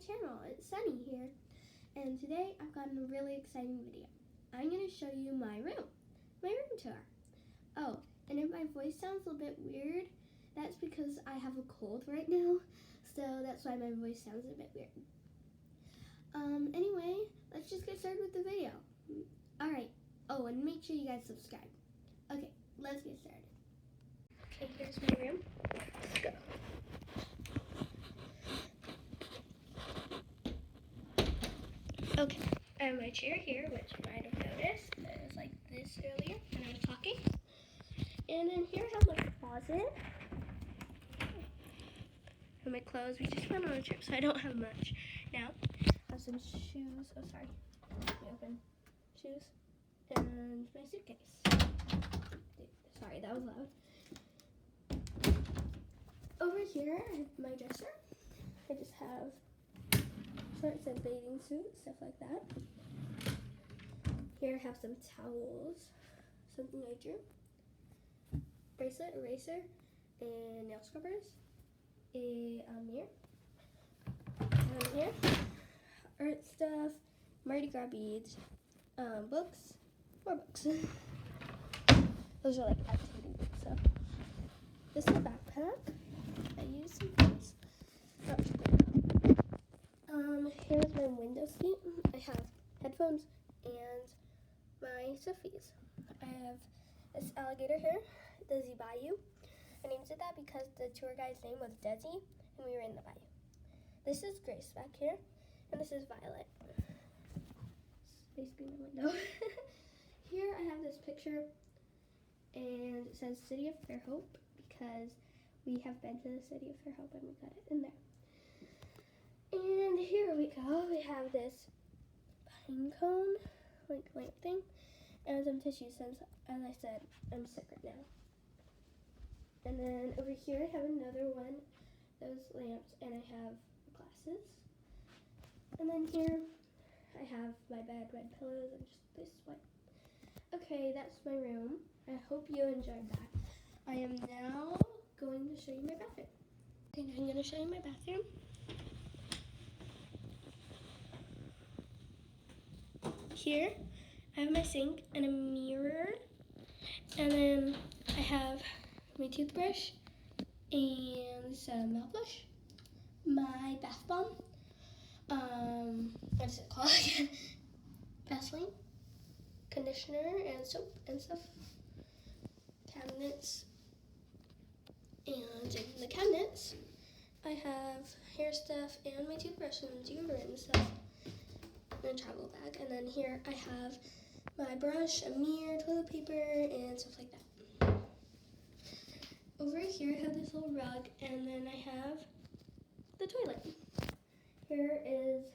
channel. It's Sunny here, and today I've got a really exciting video. I'm going to show you my room tour. Oh, and if my voice sounds a bit weird, that's because I have a cold right now, so that's why my voice sounds a bit weird. Anyway, let's just get started with the video. Alright, oh, and make sure you guys subscribe. Okay, let's get started. Okay, here's my room. Let's go. Okay, I have my chair here, which you might have noticed. It was like this earlier when I was talking. And then here I have my closet. And my clothes. We just went on a trip, so I don't have much. Now, I have some shoes. Oh, sorry. Let me open. Shoes. And my suitcase. Sorry, that was loud. Over here, I have my dresser. I just have shorts and bathing suit, stuff like that. Here I have some towels, something I drew, bracelet, eraser, and nail scrubbers, a mirror, and here, art stuff, Mardi Gras beads, books, more books. Those are like activity books. So this is a backpack. I use some things. Here's my window seat. I have headphones and my Sophies. I have this alligator here, Desi Bayou. I named it that because the tour guide's name was Desi, and we were in the bayou. This is Grace back here, and this is Violet. It's basically my window. Here I have this picture, and it says City of Fairhope because we have been to the City of Fairhope and we got it in there. And here we go. We have this pine cone, like lamp thing, and some tissues since, as I said, I'm sick right now. And then over here I have another one, those lamps, and I have glasses. And then here I have my bed, red pillows, and just this one. Okay, that's my room. I hope you enjoyed that. I am now going to show you my bathroom. Okay, I'm going to show you my bathroom. Here, I have my sink and a mirror, and then I have my toothbrush and some mouthwash, my bath bomb, what is it called again? Vaseline, conditioner, and soap and stuff, cabinets, and in the cabinets, I have hair stuff and my toothbrush and deodorant and stuff. A travel bag, and then here I have my brush, a mirror, toilet paper, and stuff like that. Over here I have this little rug, and then I have the toilet. Here is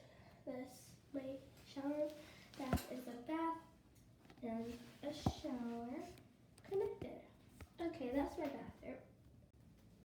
my shower. That is a bath and a shower connected. Okay, that's my bath.